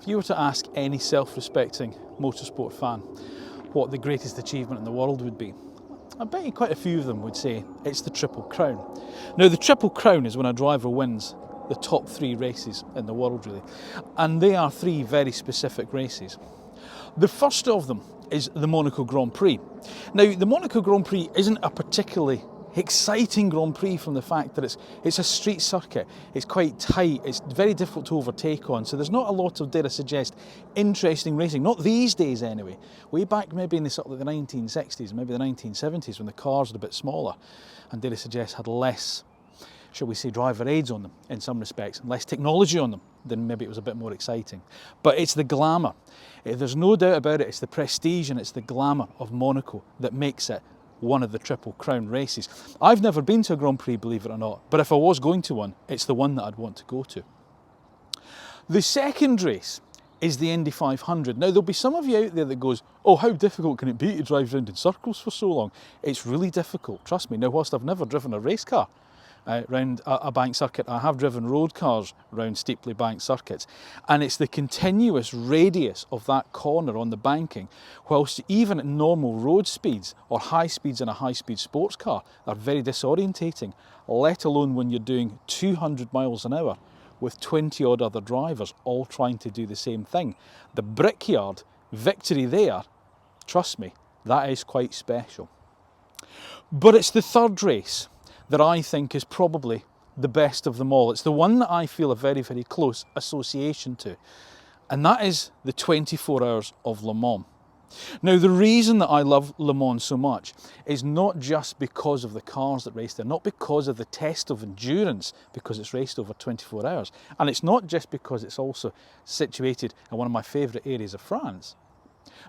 If you were to ask any self-respecting motorsport fan what the greatest achievement in the world would be, I bet you quite a few of them would say it's the Triple Crown. Now, the Triple Crown is when a driver wins the top 3 races in the world, really. And they are 3 very specific races. The first of them is the Monaco Grand Prix. Now, the Monaco Grand Prix isn't a particularly exciting Grand Prix from the fact that it's a street circuit, it's quite tight, it's very difficult to overtake on, so there's not a lot of, dare I suggest, interesting racing, not these days anyway. Way back maybe in the sort of the 1960s, maybe the 1970s, when the cars were a bit smaller and, dare I suggest, had less, shall we say, driver aids on them in some respects, and less technology on them, then maybe it was a bit more exciting. But it's the glamour. There's no doubt about it, it's the prestige and it's the glamour of Monaco that makes it one of the Triple Crown races. I've never been to a Grand Prix, believe it or not, but if I was going to one, it's the one that I'd want to go to. The second race is the Indy 500. Now, there'll be some of you out there that goes, oh, how difficult can it be to drive around in circles for so long? It's really difficult, trust me. Now, whilst I've never driven a race car round a bank circuit, I have driven road cars round steeply banked circuits, and it's the continuous radius of that corner on the banking, whilst even at normal road speeds or high speeds in a high-speed sports car are very disorientating, let alone when you're doing 200 miles an hour with 20 odd other drivers all trying to do the same thing. The Brickyard victory there, trust me, that is quite special. But it's the third race that I think is probably the best of them all. It's the one that I feel a very, very close association to, and that is the 24 Hours of Le Mans. Now, the reason that I love Le Mans so much is not just because of the cars that race there, not because of the test of endurance, because it's raced over 24 hours, and it's not just because it's also situated in one of my favourite areas of France.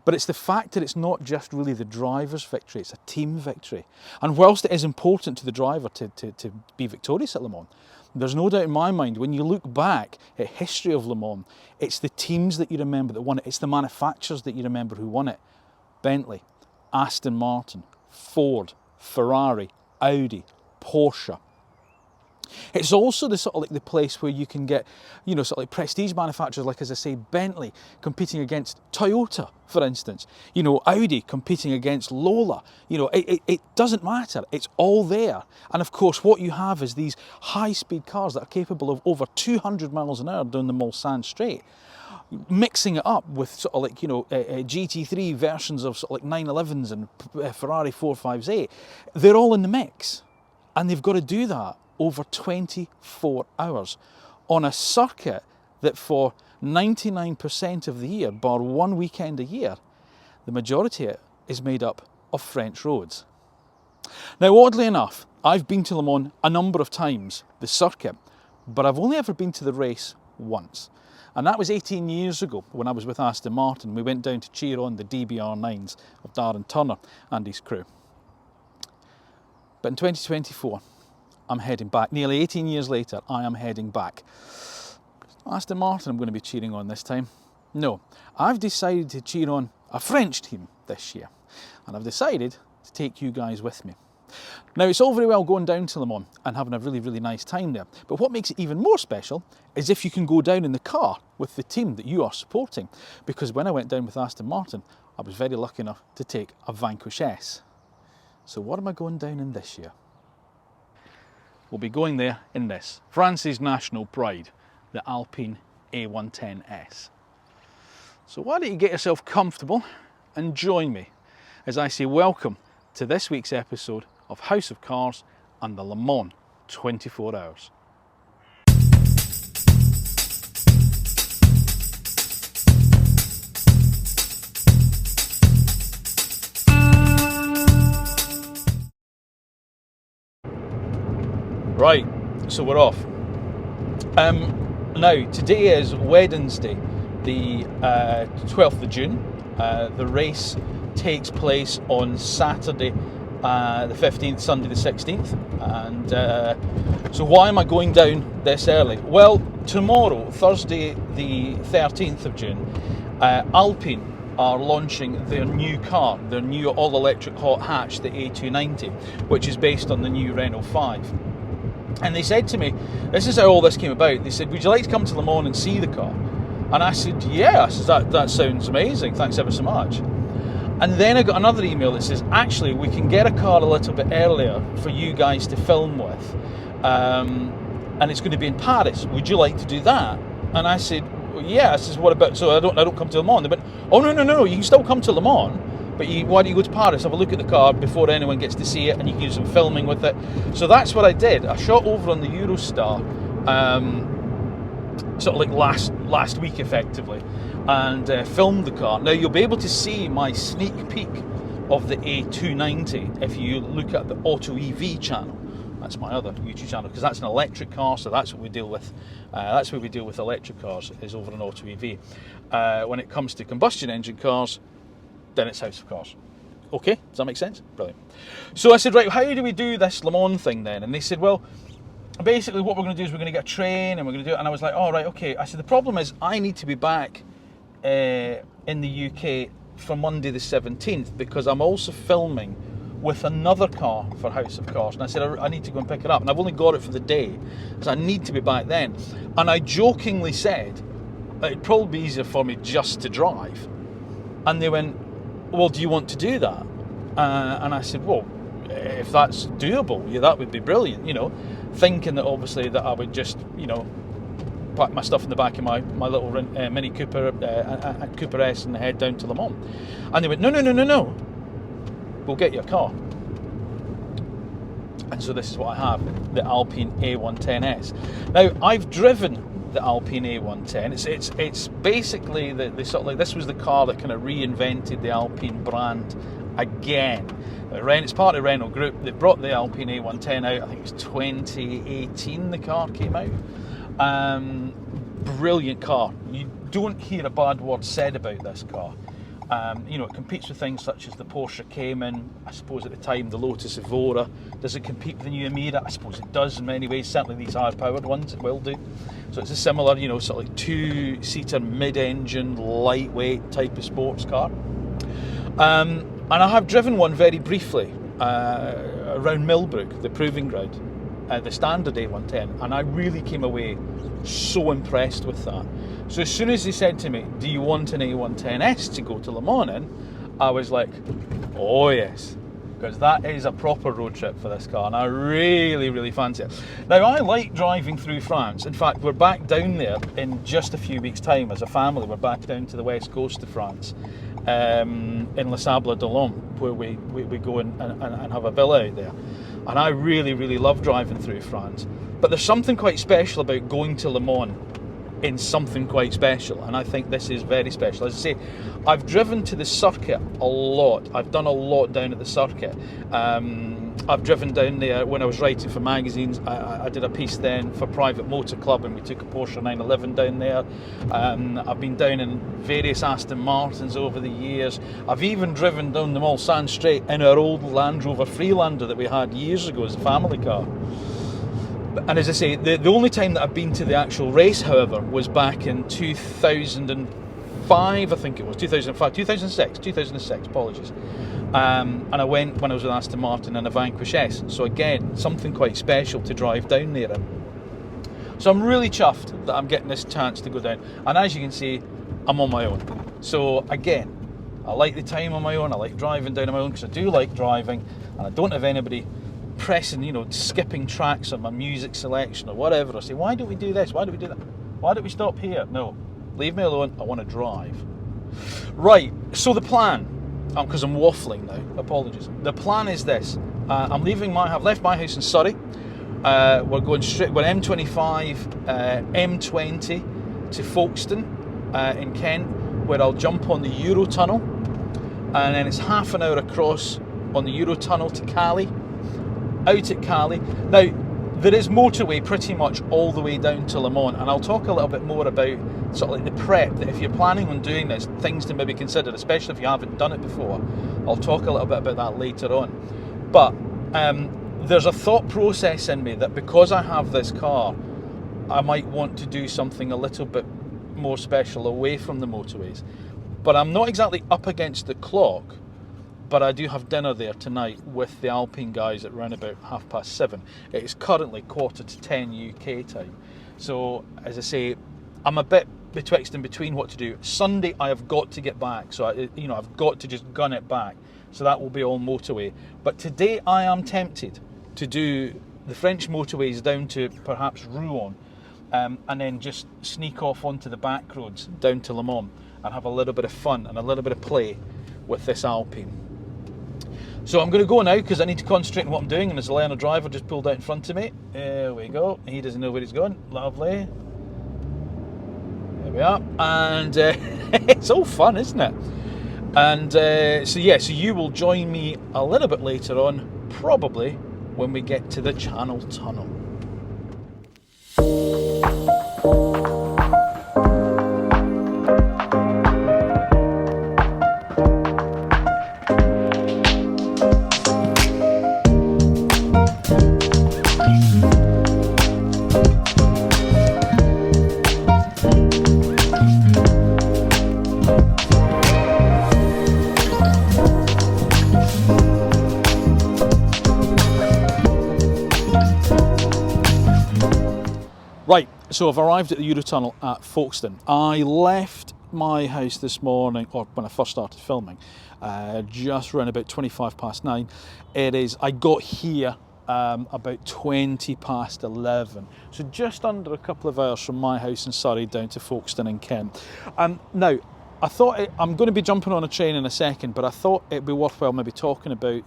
But it's the fact that it's not just really the driver's victory, it's a team victory. And whilst it is important to the driver to be victorious at Le Mans, there's no doubt in my mind, when you look back at history of Le Mans, it's the teams that you remember that won it, it's the manufacturers that you remember who won it. Bentley, Aston Martin, Ford, Ferrari, Audi, Porsche. It's also the sort of like the place where you can get, you know, sort of like prestige manufacturers, like, as I say, Bentley competing against Toyota, for instance. You know, Audi competing against Lola. You know, it doesn't matter. It's all there. And of course, what you have is these high-speed cars that are capable of over 200 miles an hour down the Mulsanne Straight, mixing it up with sort of like, you know, GT3 versions of sort of like 911s and Ferrari 458. They're all in the mix, and they've got to do that over 24 hours on a circuit that for 99% of the year, bar one weekend a year, the majority of it is made up of French roads. Now, oddly enough, I've been to Le Mans a number of times, the circuit, but I've only ever been to the race once. And that was 18 years ago when I was with Aston Martin. We went down to cheer on the DBR9s of Darren Turner and his crew. But in 2024, I'm heading back. Nearly 18 years later, I am heading back. Aston Martin I'm going to be cheering on this time. No, I've decided to cheer on a French team this year. And I've decided to take you guys with me. Now, it's all very well going down to Le Mans and having a really, really nice time there. But what makes it even more special is if you can go down in the car with the team that you are supporting. Because when I went down with Aston Martin, I was very lucky enough to take a Vanquish S. So what am I going down in this year? We'll be going there in this, France's national pride, the Alpine A110S. So why don't you get yourself comfortable and join me as I say welcome to this week's episode of House of Cars and the Le Mans 24 Hours. Right, so we're off. Now, today is Wednesday, the 12th of June. The race takes place on Saturday, the 15th, Sunday the 16th. And so why am I going down this early? Well, tomorrow, Thursday the 13th of June, Alpine are launching their new car, their new all-electric hot hatch, the A290, which is based on the new Renault 5. And they said to me, this is how all this came about, they said, would you like to come to Le Mans and see the car? And I said, yeah. I said, that sounds amazing, thanks ever so much. And then I got another email that says, actually, we can get a car a little bit earlier for you guys to film with, and it's going to be in Paris. Would you like to do that? And I said, well, yeah. I says, what about, so I don't come to Le Mans? They went, oh, no, you can still come to Le Mans, but why don't you go to Paris, have a look at the car before anyone gets to see it, and you can do some filming with it. So that's what I did. I shot over on the Eurostar, sort of like last week effectively, and filmed the car. Now you'll be able to see my sneak peek of the A290 if you look at the Auto EV channel. That's my other YouTube channel, because that's an electric car, so that's what we deal with. That's where we deal with electric cars, is over on Auto EV. When it comes to combustion engine cars, then it's House of Cars. Okay, does that make sense? Brilliant. So I said, right, how do we do this Le Mans thing then? And they said, well, basically what we're going to do is we're going to get a train and we're going to do it. And I was like, all right, okay. I said, the problem is I need to be back in the UK for Monday the 17th, because I'm also filming with another car for House of Cars. And I said, I need to go and pick it up. And I've only got it for the day, because I need to be back then. And I jokingly said, it'd probably be easier for me just to drive. And they went, well, do you want to do that? And I said, well, if that's doable, yeah, that would be brilliant, you know, thinking that obviously that I would just, you know, pack my stuff in the back of my little Mini Cooper, Cooper S, and head down to Le Mans. And they went, no, we'll get you a car. And so this is what I have, the Alpine A110S. Now, I've driven the Alpine A110. It's basically the sort of like, this was the car that kind of reinvented the Alpine brand again. It's part of Renault Group. They brought the Alpine A110 out, I think it was 2018 the car came out. Brilliant car. You don't hear a bad word said about this car. You know, it competes with things such as the Porsche Cayman, I suppose at the time the Lotus Evora. Does it compete with the new Emira? I suppose it does in many ways. Certainly these high-powered ones, it will do. So it's a similar, you know, sort of like two-seater, mid-engine, lightweight type of sports car. And I have driven one very briefly around Millbrook, the proving ground, the standard A110, and I really came away so impressed with that. So as soon as they said to me, do you want an A110S to go to Le Mans in, I was like, oh yes, because that is a proper road trip for this car, and I really fancy it. Now, I like driving through France. In fact, we're back down there in just a few weeks' time as a family. We're back down to the west coast of France, in Les Sables d'Olonne, where we go and have a villa out there. And I really love driving through France. But there's something quite special about going to Le Mans in something quite special, and I think this is very special. As I say, I've driven to the circuit a lot. I've done a lot down at the circuit. I've driven down there when I was writing for magazines. I did a piece then for Private Motor Club, and we took a Porsche 911 down there. I've been down in various Aston Martins over the years. I've even driven down the Mulsanne Straight in our old Land Rover Freelander that we had years ago as a family car. And as I say, the only time that I've been to the actual race, however, was back in 2005, I think it was, 2006, apologies. And I went when I was with Aston Martin in a Vanquish S. So again, something quite special to drive down there in. So I'm really chuffed that I'm getting this chance to go down. And as you can see, I'm on my own. So again, I like the time on my own, I like driving down on my own, because I do like driving, and I don't have anybody pressing, you know, skipping tracks on my music selection or whatever. I say, why don't we do this? Why don't we do that? Why don't we stop here? No, leave me alone. I want to drive. Right, so the plan, because I'm waffling now, apologies. The plan is this. I've left my house in Surrey. We're going straight, we're M25, M20 to Folkestone in Kent, where I'll jump on the Eurotunnel, and then it's half an hour across on the Eurotunnel to Cali. Out at Cali. Now, there is motorway pretty much all the way down to Le Mans, and I'll talk a little bit more about sort of like the prep, that if you're planning on doing this, things to maybe consider, especially if you haven't done it before. I'll talk a little bit about that later on. But there's a thought process in me that because I have this car, I might want to do something a little bit more special away from the motorways. But I'm not exactly up against the clock. But I do have dinner there tonight with the Alpine guys at around about 7:30. It is currently 9:45 UK time. So, as I say, I'm a bit betwixt and between what to do. Sunday I have got to get back, so I've got to just gun it back. So that will be all motorway. But today I am tempted to do the French motorways down to perhaps Rouen, and then just sneak off onto the back roads down to Le Mans and have a little bit of fun and a little bit of play with this Alpine. So I'm going to go now because I need to concentrate on what I'm doing, and there's a learner driver just pulled out in front of me. There we go. He doesn't know where he's going. Lovely. There we are. And it's all fun, isn't it? And so you will join me a little bit later on, probably when we get to the Channel Tunnel. Right, so I've arrived at the Eurotunnel at Folkestone. I left my house this morning, or when I first started filming, just around about 9:25. I got here about 11:20, so just under a couple of hours from my house in Surrey down to Folkestone in Kent. Now, I thought I'm going to be jumping on a train in a second, but I thought it'd be worthwhile maybe talking about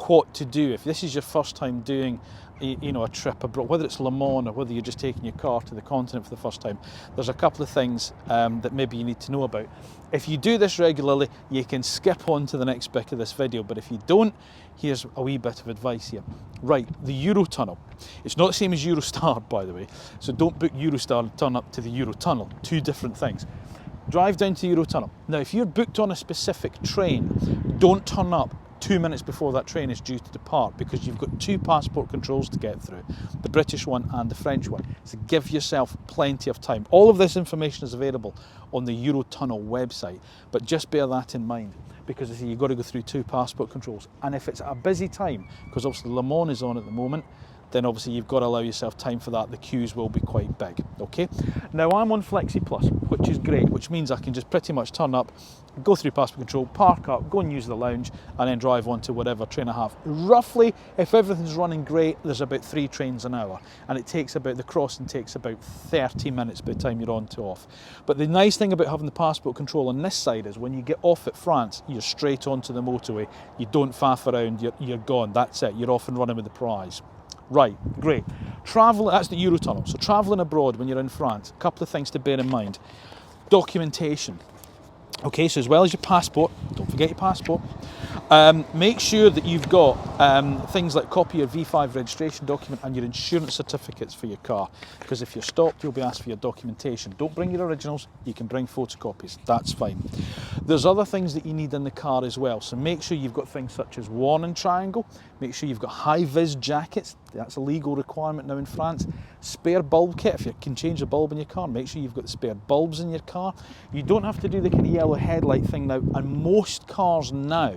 what to do if this is your first time doing a trip abroad, whether it's Le Mans or whether you're just taking your car to the continent for the first time. There's a couple of things that maybe you need to know about. If you do this regularly, you can skip on to the next bit of this video, but if you don't, here's a wee bit of advice here. Right, the Eurotunnel. It's not the same as Eurostar, by the way, so don't book Eurostar and turn up to the Eurotunnel. Two different things. Drive down to the Eurotunnel. Now, if you're booked on a specific train, don't turn up 2 minutes before that train is due to depart, because you've got two passport controls to get through, the British one and the French one. So give yourself plenty of time. All of this information is available on the Eurotunnel website, but just bear that in mind, because you've got to go through two passport controls. And if it's a busy time, because obviously Le Mans is on at the moment, then obviously you've got to allow yourself time for that. The queues will be quite big, okay? Now I'm on Flexi Plus, which is great, which means I can just pretty much turn up, go through passport control, park up, go and use the lounge, and then drive on to whatever train I have. Roughly, if everything's running great, there's about 3 trains an hour, and the crossing takes about 30 minutes by the time you're on to off. But the nice thing about having the passport control on this side is when you get off at France, you're straight onto the motorway. You don't faff around, you're gone, that's it, you're off and running with the prize. Right, great. That's the Eurotunnel. So travelling abroad when you're in France, a couple of things to bear in mind. Documentation. Okay, so as well as your passport, don't forget your passport. Make sure that you've got things like copy of V5 registration document and your insurance certificates for your car, because if you're stopped, you'll be asked for your documentation. Don't bring your originals, you can bring photocopies, that's fine. There's other things that you need in the car as well, so make sure you've got things such as warning triangle, make sure you've got high-vis jackets, that's a legal requirement now in France. Spare bulb kit, if you can change the bulb in your car, make sure you've got the spare bulbs in your car. You don't have to do the kind of yellow headlight thing now, and most cars now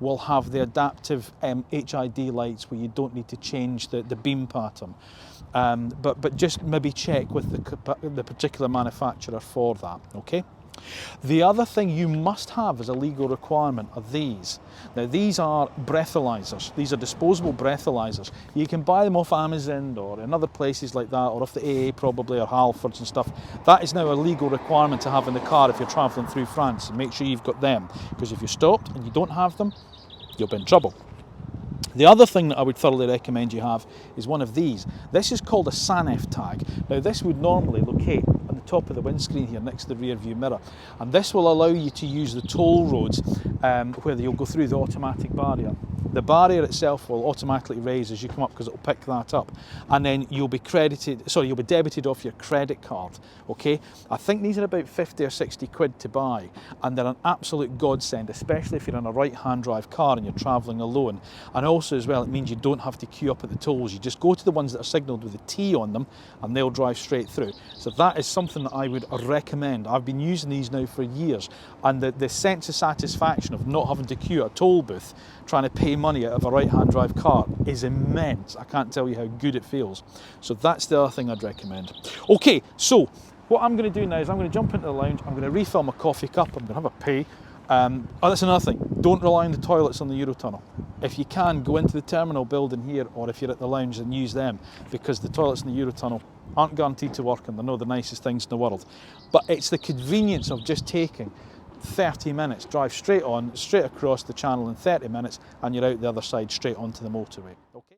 will have the adaptive HID lights where you don't need to change the beam pattern. But just maybe check with the particular manufacturer for that, okay? The other thing you must have as a legal requirement are these. Now these are breathalyzers. These are disposable breathalyzers. You can buy them off Amazon or in other places like that, or off the AA probably, or Halfords and stuff. That is now a legal requirement to have in the car if you're travelling through France, and make sure you've got them, because if you're stopped and you don't have them, you'll be in trouble. The other thing that I would thoroughly recommend you have is one of these. This is called a SANEF tag. Now this would normally locate on the top of the windscreen here next to the rear view mirror, and this will allow you to use the toll roads where you'll go through the automatic barrier. The barrier itself will automatically raise as you come up, because it will pick that up, and then you'll be debited off your credit card, okay? I think these are about 50 or 60 quid to buy, and they're an absolute godsend, especially if you're in a right-hand drive car and you're travelling alone. And also as well, it means you don't have to queue up at the tolls. You just go to the ones that are signalled with a T on them and they'll drive straight through. So that is something that I would recommend. I've been using these now for years, and the sense of satisfaction of not having to queue at a toll booth trying to pay money out of a right-hand drive car is immense. I can't tell you how good it feels. So that's the other thing I'd recommend. Okay, so What I'm going to do now is I'm going to jump into the lounge, I'm going to refill my coffee cup, I'm going to have a pee. Oh, that's another thing, don't rely on the toilets on the Eurotunnel. If you can, go into the terminal building here, or if you're at the lounge, and use them, because the toilets in the Eurotunnel aren't guaranteed to work, and they're not the nicest things in the world. But it's the convenience of just taking 30 minutes, drive straight on, straight across the channel in 30 minutes, and you're out the other side straight onto the motorway. Okay?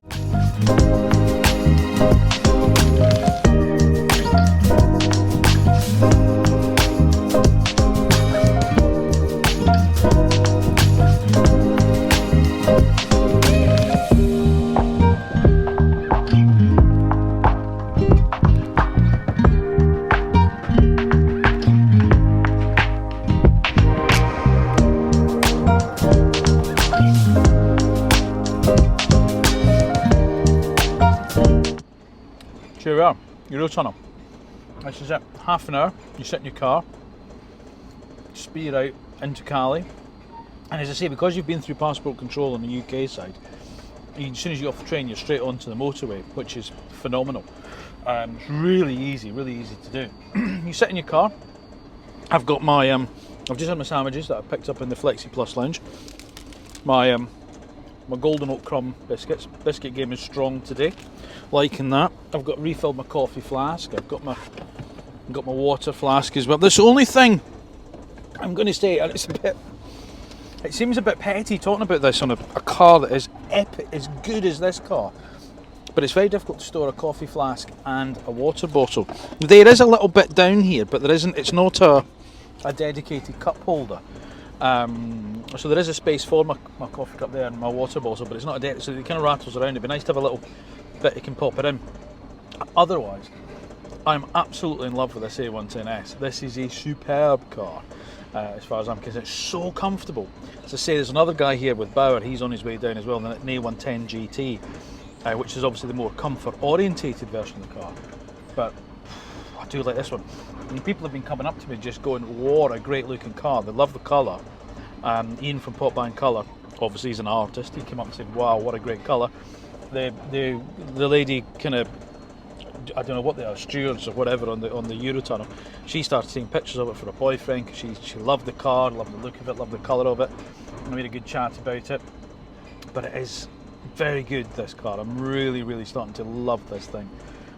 Here we are, Eurotunnel. This is it, half an hour, you sit in your car, speed out into Cali, and as I say, because you've been through passport control on the UK side, as soon as you get off the train, you're straight onto the motorway, which is phenomenal. It's really easy to do. You sit in your car. I've got my, I've just had my sandwiches that I picked up in the Flexi Plus lounge. My golden oat crumb biscuits. Biscuit game is strong today, liking that. I've got refilled my coffee flask. I've got my water flask as well. This only thing I'm going to say, and it seems a bit petty talking about this on a car that is epic, as good as this car, but it's very difficult to store a coffee flask and a water bottle. There is a little bit down here, but there isn't. It's not a dedicated cup holder. So there is a space for my coffee cup there and my water bottle, but it's not a dedicated, so it kind of rattles around. It'd be nice to have a little bit you can pop it in. Otherwise, I'm absolutely in love with this A110S. This is a superb car, as far as I'm concerned. It's so comfortable. As I say, there's another guy here with Bauer. He's on his way down as well, an A110 GT, which is obviously the more comfort-orientated version of the car. But I do like this one. And people have been coming up to me just going, what a great looking car. They love the colour. Ian from Pop Band Colour, obviously he's an artist, he came up and said, wow, what a great colour. The lady kind of, I don't know what they are, stewards or whatever on the Eurotunnel, she started seeing pictures of it for her boyfriend because she loved the car, loved the look of it, loved the colour of it, and we had a good chat about it. But it is very good, this car. I'm really starting to love this thing.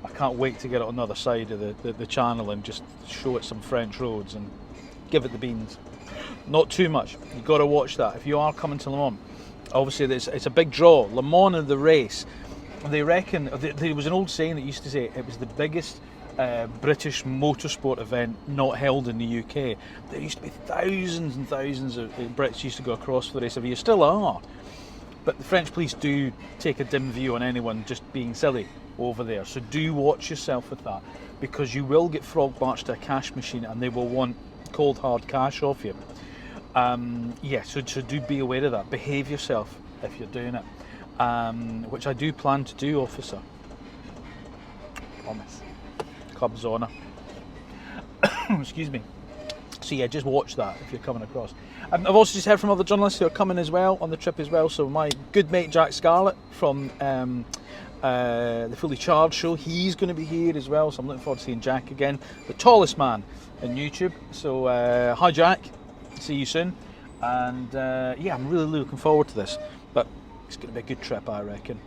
I can't wait to get it on the other side of the channel and just show it some French roads and give it the beans. Not too much, you've got to watch that. If you are coming to Le Mans, obviously it's a big draw. Le Mans in the race, they reckon, there was an old saying that used to say it was the biggest British motorsport event not held in the UK. There used to be thousands and thousands of Brits used to go across for the race every year, still are. But the French police do take a dim view on anyone just being silly over there. So do watch yourself with that, because you will get frog marched to a cash machine and they will want cold hard cash off you. So do be aware of that. Behave yourself if you're doing it, which I do plan to do, officer. Promise. Cubs honour. Excuse me. So yeah, just watch that if you're coming across. I've also just heard from other journalists who are coming as well on the trip as well. So my good mate Jack Scarlett from the Fully Charged show, he's going to be here as well. So I'm looking forward to seeing Jack again, the tallest man in YouTube. So hi Jack, see you soon. And yeah, I'm really looking forward to this. But it's going to be a good trip, I reckon.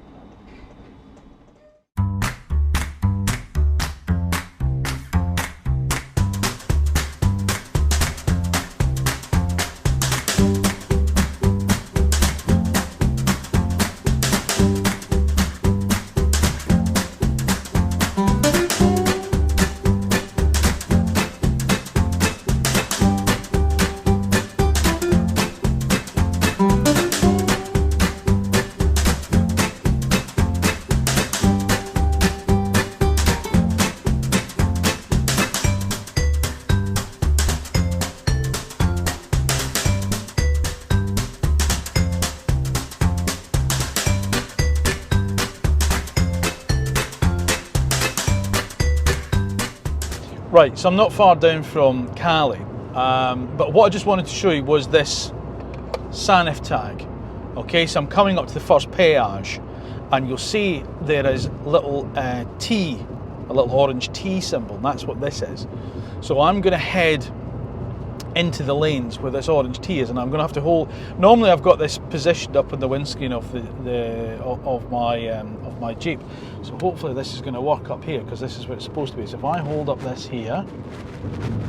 Right, so I'm not far down from Cali, but what I just wanted to show you was this Sarthe tag. Okay, so I'm coming up to the first peage, and you'll see there is little T a little orange T symbol, and that's what this is. So I'm going to head into the lanes where this orange T is, and I'm going to have to hold. Normally, I've got this positioned up on the windscreen of my Jeep. So hopefully, this is going to work up here, because this is where it's supposed to be. So if I hold up this here,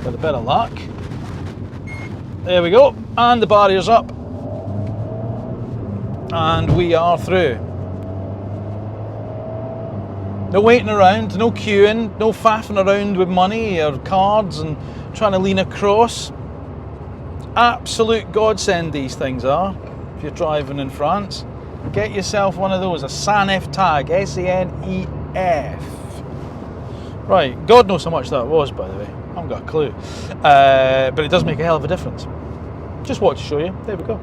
with a bit of luck, there we go, and the barrier's up, and we are through. No waiting around, no queuing, no faffing around with money or cards and trying to lean across. Absolute godsend these things are if you're driving in France. Get yourself one of those, a Sanef tag, S-A-N-E-F. Right, God knows how much that was, by the way. I haven't got a clue. But it does make a hell of a difference. Just wanted to show you. There we go.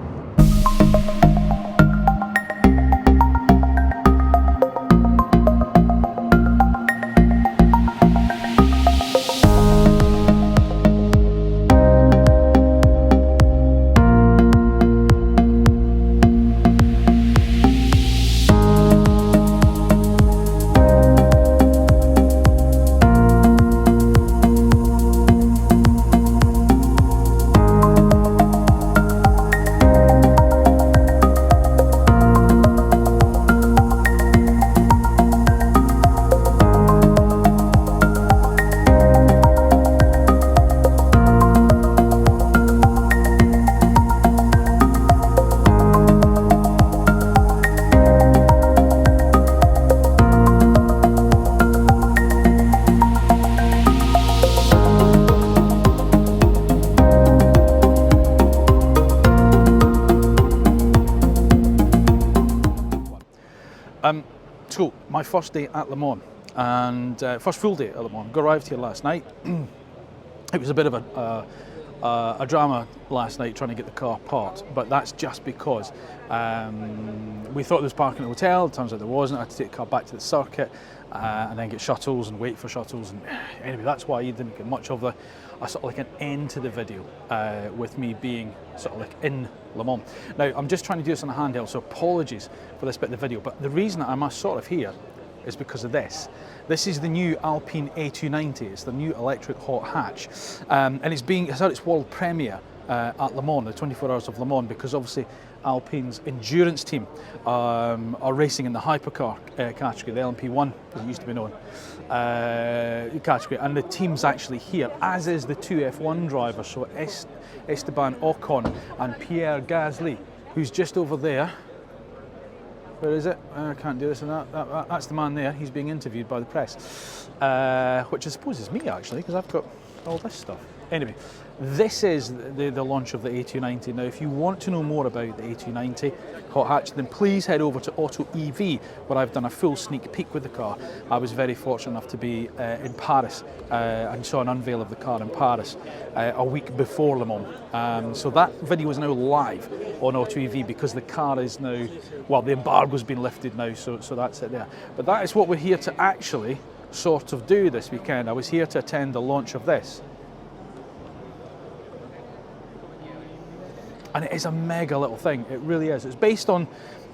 So my first day at Le Mans, and first full day at Le Mans. Arrived here last night. It was a bit of a drama last night trying to get the car parked, but that's just because we thought there was parking at the hotel. It turns out there wasn't. I had to take the car back to the circuit and then get shuttles and wait for shuttles. And anyway, that's why you didn't get much of a sort of like an end to the video with me being sort of like in Le Mans. Now, I'm just trying to do this on a handheld, so apologies for this bit of the video, but the reason that I'm sort of here is because of this. This is the new Alpine A290. It's the new electric hot hatch, and it's had its world premiere at Le Mans, the 24 Hours of Le Mans, because obviously Alpine's endurance team are racing in the hypercar category, the LMP1, as it used to be known, category, and the team's actually here, as is the two F1 drivers, so Esteban Ocon and Pierre Gasly, who's just over there. Where is it? I can't do this and that. That's the man there. He's being interviewed by the press, which I suppose is me actually, because I've got all this stuff. Anyway, this is the launch of the A290. Now, if you want to know more about the A290 hot hatch, then please head over to Auto EV, where I've done a full sneak peek with the car. I was very fortunate enough to be in Paris and saw an unveil of the car in Paris a week before Le Mans. So that video is now live on Auto EV because the car is now, well, the embargo's been lifted now, so that's it there. But that is what we're here to actually sort of do this weekend. I was here to attend the launch of this. And it is a mega little thing, it really is. It's based on,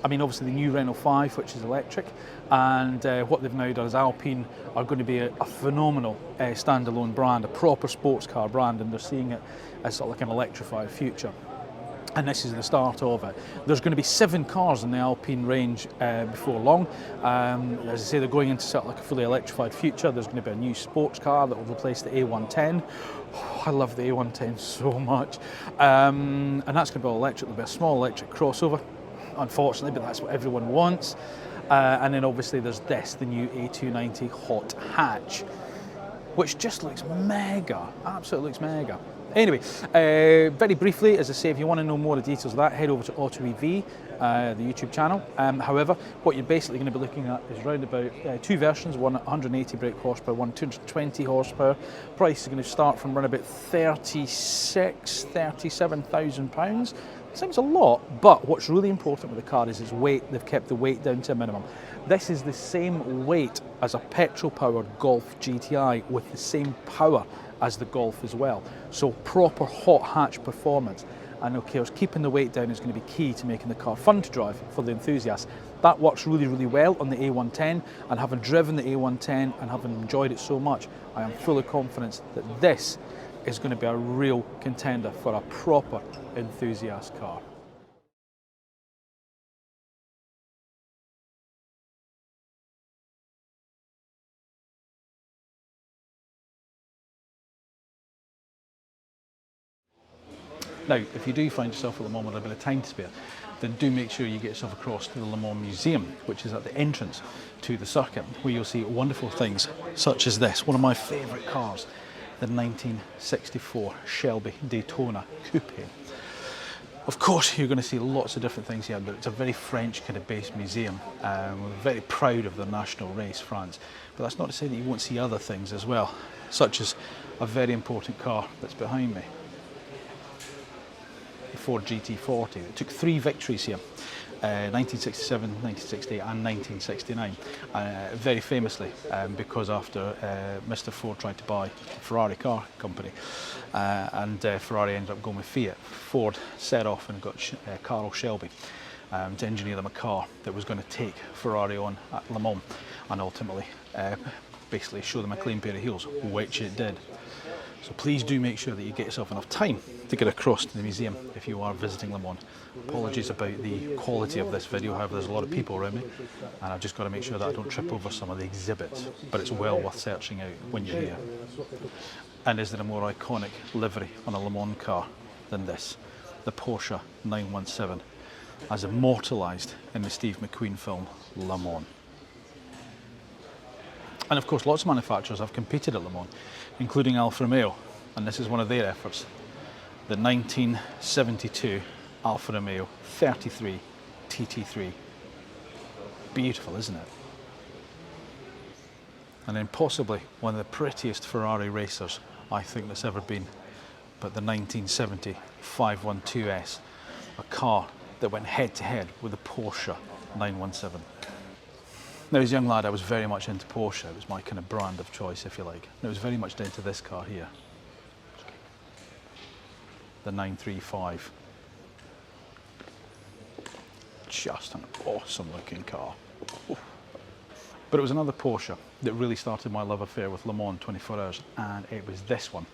I mean, obviously the new Renault 5, which is electric, and what they've now done is Alpine are going to be a phenomenal standalone brand, a proper sports car brand, and they're seeing it as sort of like an electrified future. And this is the start of it. There's going to be 7 cars in the Alpine range before long. As I say, they're going into sort of like a fully electrified future. There's going to be a new sports car that will replace the A110. Oh, I love the A110 so much. And that's going to be all electric. There'll be a small electric crossover, unfortunately, but that's what everyone wants. And then obviously there's this, the new A290 hot hatch, which just looks mega, absolutely looks mega. Anyway, very briefly, as I say, if you want to know more of the details of that, head over to Auto EV, the YouTube channel. However, what you're basically going to be looking at is around about 2 versions, one 180 brake horsepower, one 220 horsepower. Price is going to start from around about £37,000. Seems a lot, but what's really important with the car is its weight. They've kept the weight down to a minimum. This is the same weight as a petrol-powered Golf GTI with the same power as the Golf as well. So proper hot hatch performance. And of course, keeping the weight down is going to be key to making the car fun to drive for the enthusiasts. That works really, really well on the A110, and having driven the A110 and having enjoyed it so much, I am full of confidence that this is going to be a real contender for a proper enthusiast car. Now, if you do find yourself at Le Mans with a bit of time to spare, then do make sure you get yourself across to the Le Mans Museum, which is at the entrance to the circuit, where you'll see wonderful things such as this, one of my favourite cars, the 1964 Shelby Daytona Coupe. Of course, you're going to see lots of different things here, but it's a very French kind of based museum. We're very proud of the national race, France. But that's not to say that you won't see other things as well, such as a very important car that's behind me. The Ford GT40. It took 3 victories here, 1967, 1968 and 1969, very famously because after Mr. Ford tried to buy the Ferrari car company and Ferrari ended up going with Fiat, Ford set off and got Carroll Shelby to engineer them a car that was going to take Ferrari on at Le Mans and ultimately basically show them a clean pair of heels, which it did. So please do make sure that you get yourself enough time to get across to the museum if you are visiting Le Mans. Apologies about the quality of this video, however there's a lot of people around me and I've just got to make sure that I don't trip over some of the exhibits, but it's well worth searching out when you're here. And is there a more iconic livery on a Le Mans car than this? The Porsche 917, as immortalised in the Steve McQueen film Le Mans. And of course lots of manufacturers have competed at Le Mans, including Alfa Romeo, and this is one of their efforts. The 1972 Alfa Romeo 33 TT3. Beautiful, isn't it? And then possibly one of the prettiest Ferrari racers I think that's ever been, but the 1970 512S, a car that went head to head with the Porsche 917. Now, as a young lad, I was very much into Porsche. It was my kind of brand of choice, if you like. And I was very much into this car here, the 935. Just an awesome looking car. Oof. But it was another Porsche that really started my love affair with Le Mans 24 Hours, and it was this one.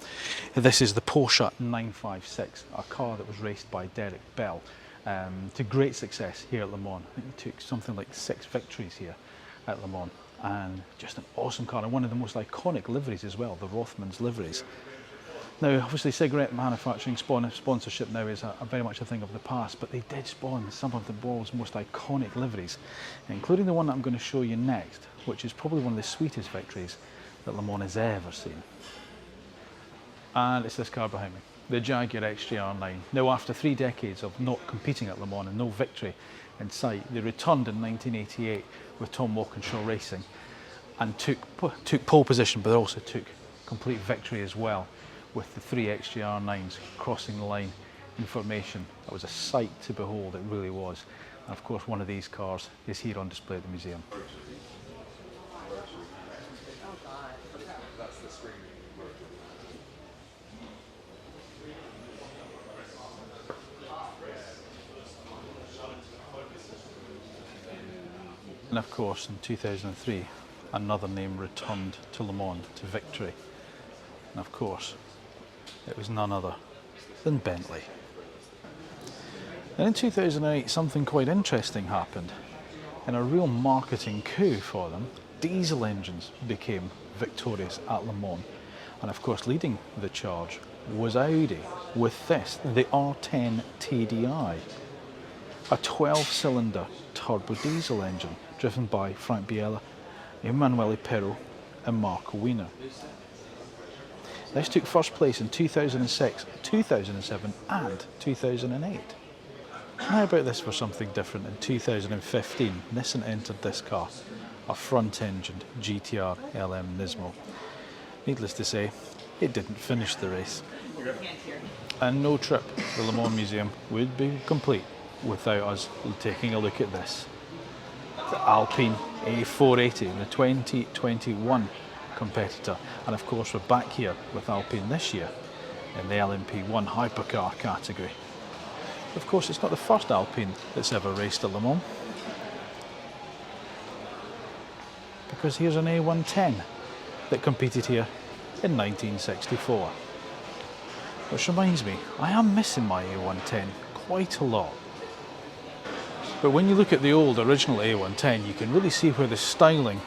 This is the Porsche 956, a car that was raced by Derek Bell to great success here at Le Mans. I think he took something like 6 victories here at Le Mans, and just an awesome car, and one of the most iconic liveries as well, the Rothmans liveries. Now, obviously cigarette manufacturing sponsorship now is very much a thing of the past, but they did spawn some of the world's most iconic liveries, including the one that I'm going to show you next, which is probably one of the sweetest victories that Le Mans has ever seen. And it's this car behind me, the Jaguar XJR9. Now, after 3 decades of not competing at Le Mans and no victory in sight, they returned in 1988 with Tom Walkinshaw Racing and took pole position, but also took complete victory as well, with the 3 XJR9s crossing the line in formation. That was a sight to behold, it really was. And of course, one of these cars is here on display at the museum. And of course, in 2003, another name returned to Le Mans, to victory. And of course, it was none other than Bentley. And in 2008, something quite interesting happened. In a real marketing coup for them, diesel engines became victorious at Le Mans. And of course, leading the charge was Audi with this, the R10 TDI, a 12-cylinder turbo diesel engine driven by Frank Biella, Emanuele Pirro and Marco Wiener. This took first place in 2006, 2007 and 2008. How about this for something different? In 2015, Nissan entered this car, a front-engined GTR LM Nismo. Needless to say, it didn't finish the race. And no trip to the Le Mans Museum would be complete without us taking a look at this. The Alpine A480, the 2021 competitor. And of course, we're back here with Alpine this year in the LMP1 hypercar category. Of course, it's not the first Alpine that's ever raced at Le Mans, because here's an A110 that competed here in 1964. Which reminds me, I am missing my A110 quite a lot. But when you look at the old original A110, you can really see where the styling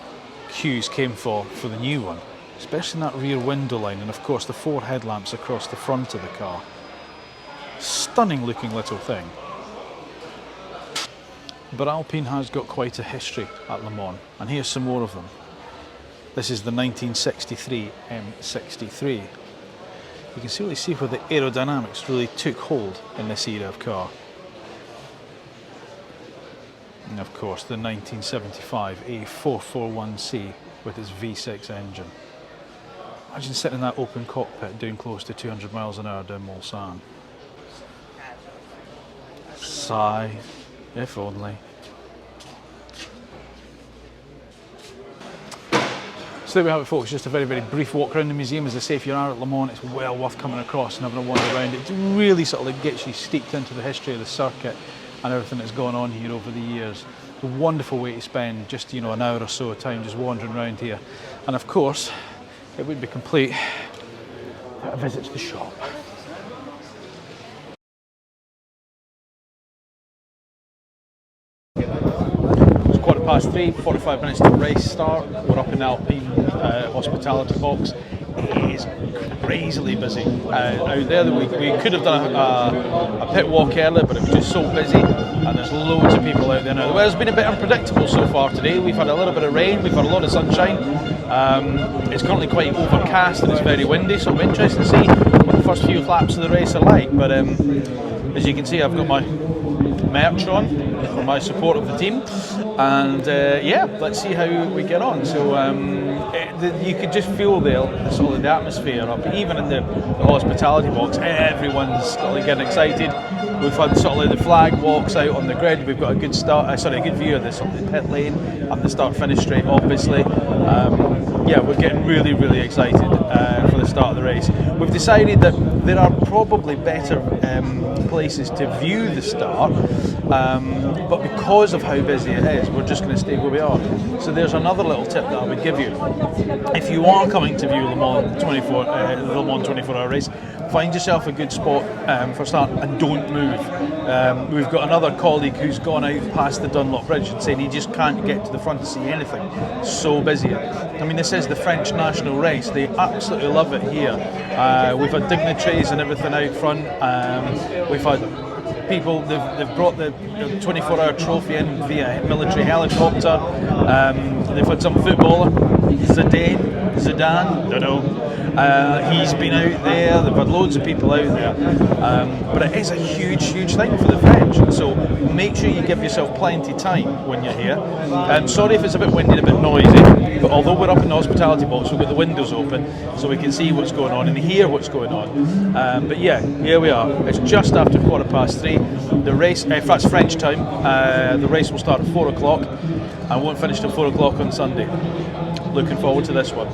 cues came for the new one, especially in that rear window line, and of course the 4 headlamps across the front of the car. Stunning looking little thing. But Alpine has got quite a history at Le Mans, and here's some more of them. This is the 1963 M63. You can really see where the aerodynamics really took hold in this era of car. And of course the 1975 A441C with its V6 engine. Imagine sitting in that open cockpit doing close to 200 miles an hour down Mulsanne. Sigh, if only. So there we have it, folks, just a very, very brief walk around the museum. As I say, if you are at Le Mans, it's well worth coming across and having a wander around. It really sort of gets you steeped into the history of the circuit and everything that's gone on here over the years. It's a wonderful way to spend just, you know, an hour or so of time just wandering around here. And of course, it would be complete without a visit to the shop. It's 3:15, 45 minutes to race start. We're up in the Alpine hospitality box. It is crazily busy out there. We could have done a pit walk earlier, but it was just so busy, and there's loads of people out there now. The weather's been a bit unpredictable so far today. We've had a little bit of rain, we've had a lot of sunshine. It's currently quite overcast and it's very windy, so it'll be interesting to see what the first few laps of the race are like. But as you can see, I've got my merch on for my support of the team, and yeah, let's see how we get on. So you could just feel the sort of the atmosphere up, even in the hospitality box. Everyone's sort of getting excited. We've had sort of like the flag walks out on the grid. We've got a good a good view of the sort of the pit lane and the start-finish straight, obviously. Yeah, we're getting really, really excited for the start of the race. We've decided that there are probably better places to view the start, but because of how busy it is, we're just going to stay where we are. So there's another little tip that I would give you. If you are coming to view Le Mans 24-hour race, find yourself a good spot for start and don't move. We've got another colleague who's gone out past the Dunlop Bridge and saying he just can't get to the front to see anything. It's so busy. I mean, this is the French national race. They absolutely love it here. We've had dignitaries and everything out front. We've had people, they've brought the 24-hour trophy in via military helicopter. They've had some footballer, Zidane, don't know. He's been out there. They've had loads of people out there, but it is a huge, huge thing for the French. So make sure you give yourself plenty of time when you're here. Sorry if it's a bit windy and a bit noisy, but although we're up in the hospitality box, we've got the windows open so we can see what's going on and hear what's going on. But yeah, here we are. It's just after 3:15. The race, if that's French time, the race will start at 4 o'clock and won't finish till 4 o'clock on Sunday. Looking forward to this one.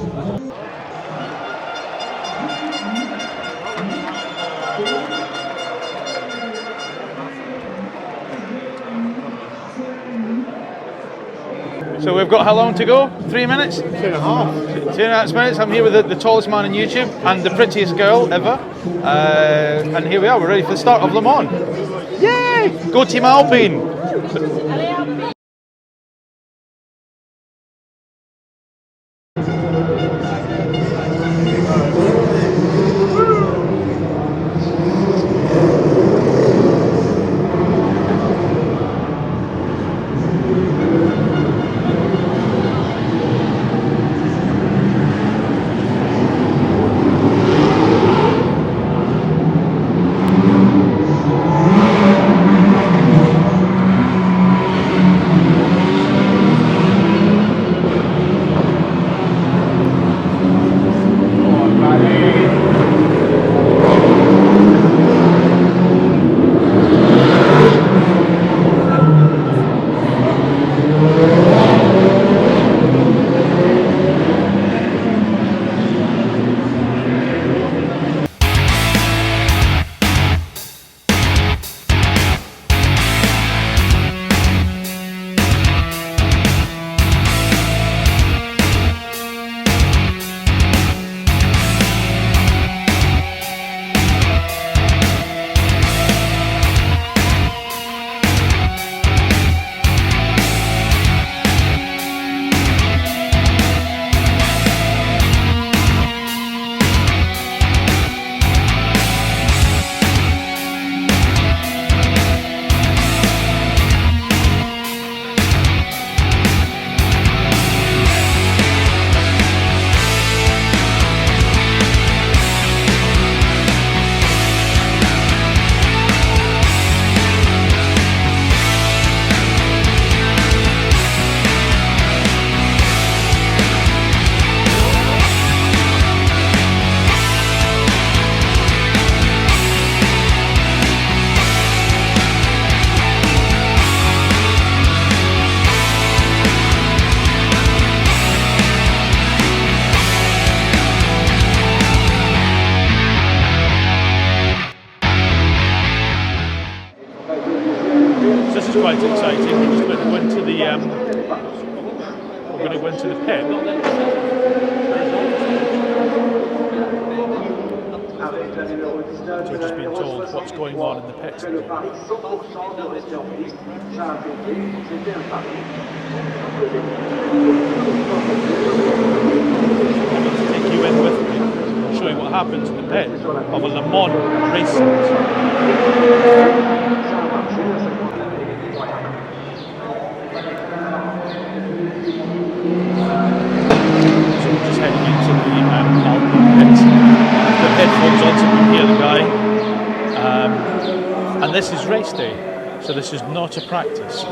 So we've got how long to go? 3 minutes? 2.5. 2.5 minutes. I'm here with the tallest man on YouTube and the prettiest girl ever. And here we are, we're ready for the start of Le Mans. Yay! Go Team Alpine! This is quite exciting. We're just about to go into the pit. So we've just been told what's going on in the pit. Take you in with me, show you what happens in the pit of a Le Mans race. Just heading into the Alpine pit. The headphones on so we can hear the guy. And this is race day, so this is not a practice.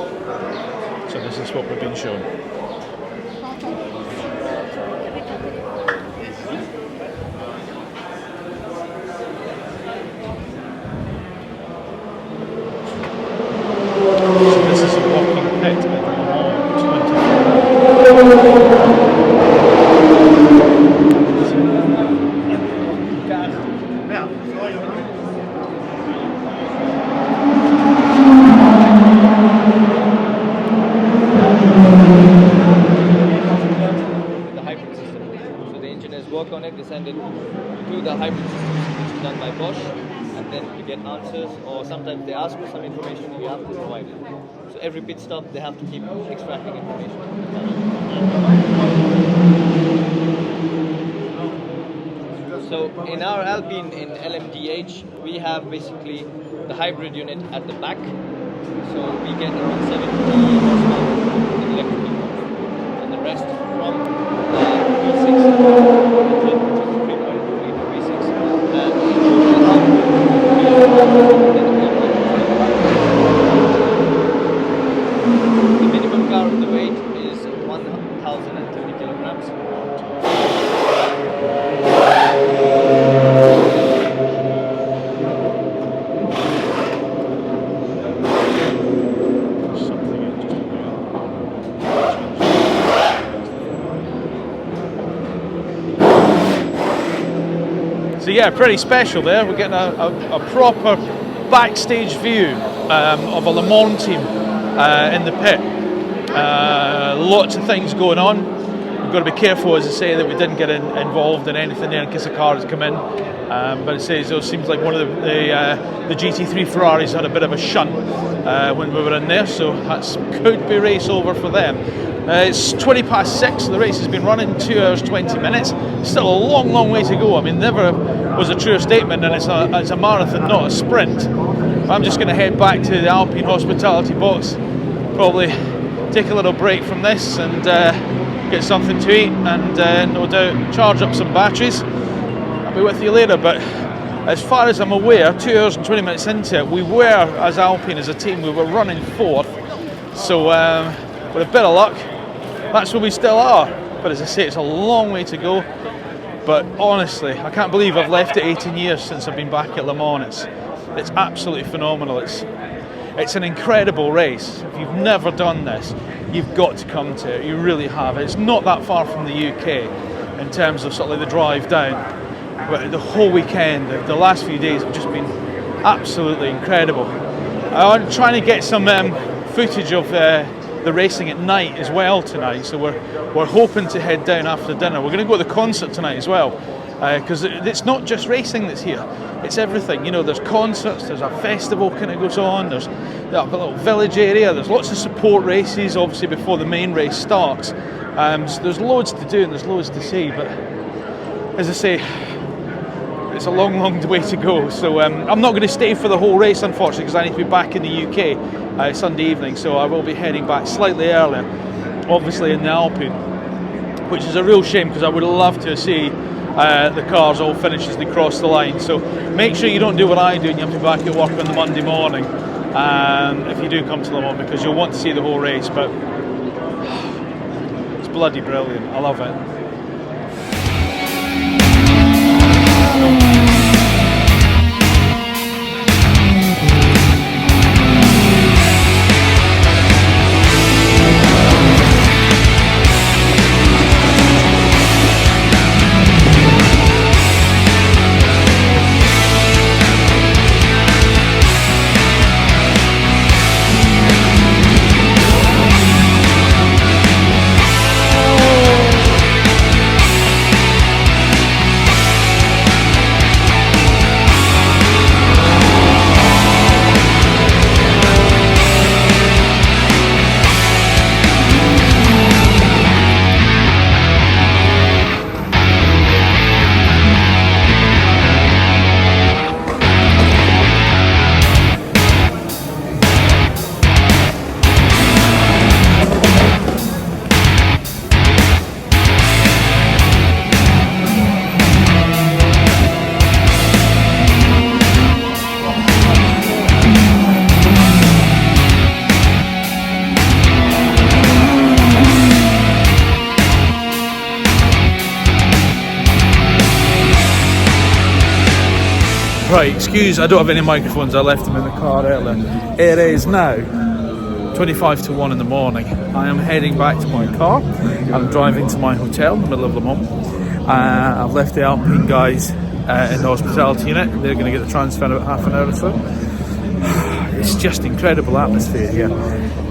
So this is what we're being shown. So this is a walking pit at Le Mans 24. Send it to the hybrid system, which is done by Porsche, and then we get answers, or sometimes they ask for some information and we have to provide it. So every pit stop they have to keep extracting information. So in our Alpine in LMDH we have basically the hybrid unit at the back, so we get around 70 horsepower in electrical power, and the rest from V6 The minimum car of the weight is 1,030 kilograms. So yeah, pretty special there. We're getting a proper backstage view of a Le Mans team in the pit. Lots of things going on. We've got to be careful, as I say, that we didn't get involved in anything there in case a car has come in. But it seems like one of the GT3 Ferraris had a bit of a shunt when we were in there, so that could be race over for them. It's 20 past 6, the race has been running 2 hours 20 minutes. Still a long way to go. I mean, never was a truer statement, and it's a marathon, not a sprint. I'm just going to head back to the Alpine hospitality box, probably take a little break from this and get something to eat, and no doubt charge up some batteries. I'll be with you later, but as far as I'm aware, 2 hours and 20 minutes into it, we were, as Alpine, as a team, we were running 4th. So with a bit of luck, that's where we still are. But as I say, it's a long way to go. But honestly, I can't believe I've left it 18 years since I've been back at Le Mans. It's absolutely phenomenal. It's an incredible race. If you've never done this, you've got to come to it. You really have. It's not that far from the UK in terms of sort of like the drive down. But the whole weekend, the last few days have just been absolutely incredible. I'm trying to get some footage of the racing at night as well tonight, so we're hoping to head down after dinner. We're going to go to the concert tonight as well, because it's not just racing that's here, it's everything. You know, there's concerts, there's a festival kind of goes on, there's that little village area, there's lots of support races obviously before the main race starts. So there's loads to do and there's loads to see, but as I say, it's a long way to go. So I'm not going to stay for the whole race, unfortunately, because I need to be back in the UK Sunday evening, so I will be heading back slightly earlier, obviously in the Alpine, which is a real shame because I would love to see the cars all finish as they cross the line. So make sure you don't do what I do and you have to be back at work on the Monday morning if you do come to Le Mans, because you'll want to see the whole race. But it's bloody brilliant, I love it. Right, excuse, I don't have any microphones, I left them in the car earlier. It is now 25 to 1 in the morning. I am heading back to my car. I'm driving to my hotel in the middle of Le Mans. I've left the Alpine guys in the hospitality unit. They're going to get the transfer in about half an hour or so. It's just incredible atmosphere here.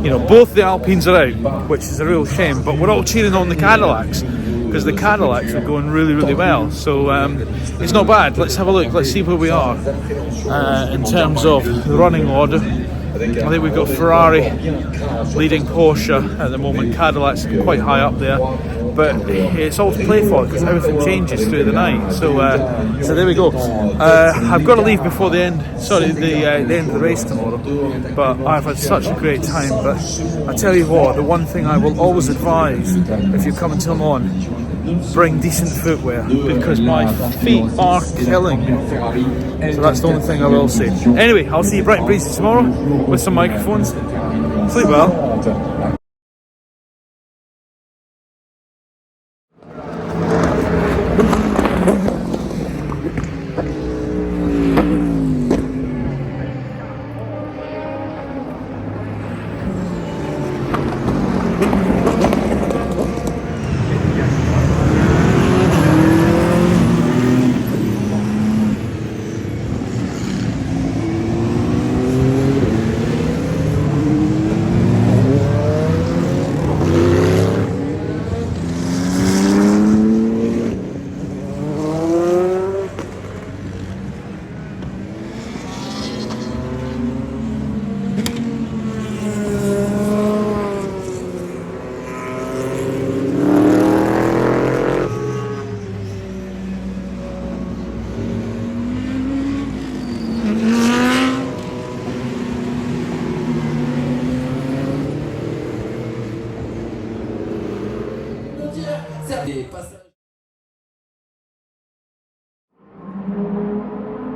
You know, both the Alpines are out, which is a real shame, but we're all cheering on the Cadillacs because the Cadillacs are going really, really well. So it's not bad. Let's have a look. Let's see where we are in terms of the running order. I think we've got Ferrari leading Porsche at the moment. Cadillac's quite high up there, but it's all to play for because everything changes through the night. So there we go. I've got to leave before the end. Sorry, the end of the race tomorrow. But I've had such a great time. But I tell you what, the one thing I will always advise if you come into Le Mans, bring decent footwear because my feet are killing me. So that's the only thing I will say. Anyway, I'll see you bright and breezy tomorrow with some microphones. Sleep well.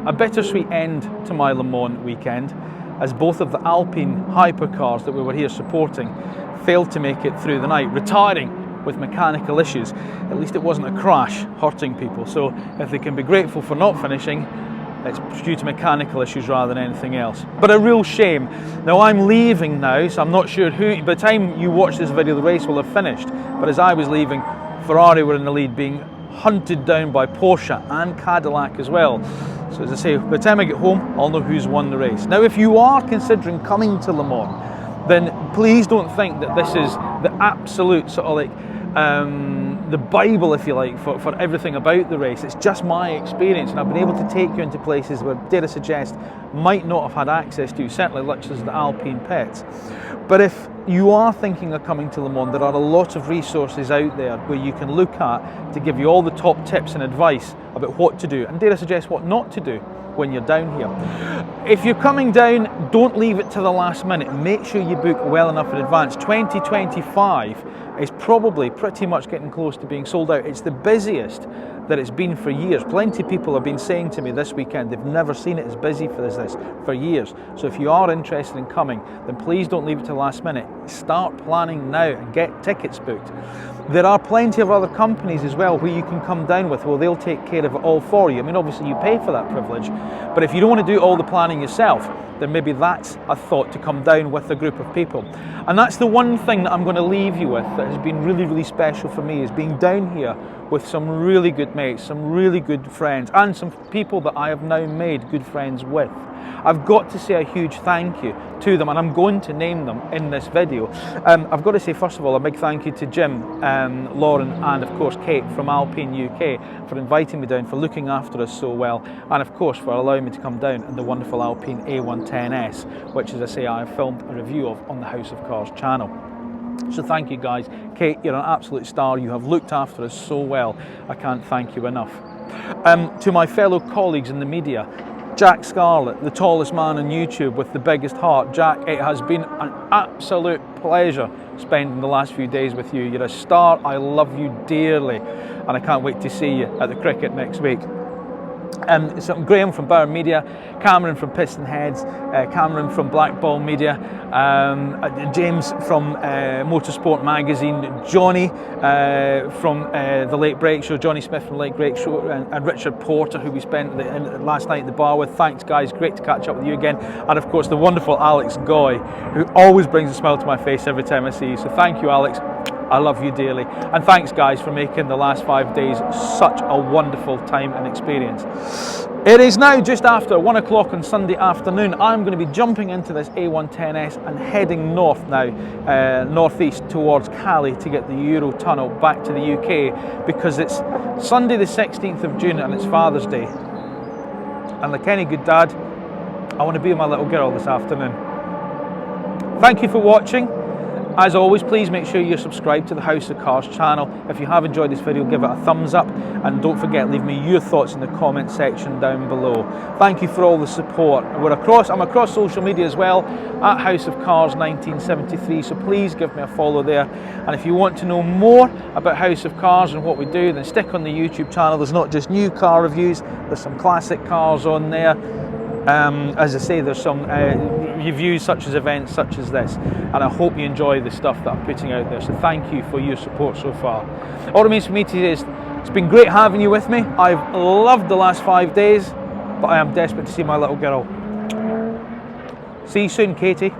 A bittersweet end to my Le Mans weekend, as both of the Alpine hypercars that we were here supporting failed to make it through the night, retiring with mechanical issues. At least it wasn't a crash hurting people, so if they can be grateful for not finishing, it's due to mechanical issues rather than anything else. But a real shame. Now I'm leaving now, so I'm not sure who, by the time you watch this video the race will have finished, but as I was leaving, Ferrari were in the lead, being hunted down by Porsche and Cadillac as well. So as I say, by the time I get home, I'll know who's won the race. Now, if you are considering coming to Le Mans, then please don't think that this is the absolute sort of like the Bible, if you like, for everything about the race. It's just my experience, and I've been able to take you into places where, dare I suggest, might not have had access to, certainly such as the Alpine pits. But if you are thinking of coming to Le Mans, there are a lot of resources out there where you can look at to give you all the top tips and advice about what to do, and dare I suggest what not to do when you're down here. If you're coming down, don't leave it to the last minute. Make sure you book well enough in advance. 2025 is probably pretty much getting close to being sold out. It's the busiest that it's been for years. Plenty of people have been saying to me this weekend they've never seen it as busy for this for years. So if you are interested in coming, then please don't leave it to the last minute. Start planning now and get tickets booked. There are plenty of other companies as well where you can come down with. Well, they'll take care of it all for you. I mean, obviously you pay for that privilege, but if you don't want to do all the planning yourself, then maybe that's a thought, to come down with a group of people. And that's the one thing that I'm going to leave you with that has been really, really special for me, is being down here with some really good mates, some really good friends, and some people that I have now made good friends with. I've got to say a huge thank you to them, and I'm going to name them in this video. I've got to say, first of all, a big thank you to Jim, Lauren, and of course Kate from Alpine UK for inviting me down, for looking after us so well, and of course for allowing me to come down in the wonderful Alpine A110S, which, as I say, I have filmed a review of on the House of Cars channel. So thank you guys. Kate, you're an absolute star. You have looked after us so well. I can't thank you enough. To my fellow colleagues in the media, Jack Scarlett, the tallest man on YouTube with the biggest heart. Jack, it has been an absolute pleasure spending the last few days with you. You're a star. I love you dearly, and I can't wait to see you at the cricket next week. So Graham from Bauer Media, Cameron from Piston Heads, Cameron from Black Ball Media, James from Motorsport Magazine, Johnny from the Late Break Show, Johnny Smith from Late Break Show, and Richard Porter, who we spent last night at the bar with. Thanks guys, great to catch up with you again. And of course the wonderful Alex Goy, who always brings a smile to my face every time I see you. So thank you, Alex. I love you dearly. And thanks guys for making the last 5 days such a wonderful time and experience. It is now just after 1 o'clock on Sunday afternoon. I'm going to be jumping into this A110S and heading north now, northeast towards Cali to get the Eurotunnel back to the UK, because it's Sunday the 16th of June and it's Father's Day. And like any good dad, I want to be with my little girl this afternoon. Thank you for watching. As always, please make sure you're subscribed to the House of Cars channel. If you have enjoyed this video, give it a thumbs up, and don't forget, leave me your thoughts in the comment section down below. Thank you for all the support. I'm across social media as well, at House of Cars 1973, so please give me a follow there. And if you want to know more about House of Cars and what we do, then stick on the YouTube channel. There's not just new car reviews, there's some classic cars on there. As I say, there's some reviews such as events such as this, and I hope you enjoy the stuff that I'm putting out there. So thank you for your support so far. All remains for me today is, it's been great having you with me. I've loved the last 5 days, but I am desperate to see my little girl. See you soon, Katie.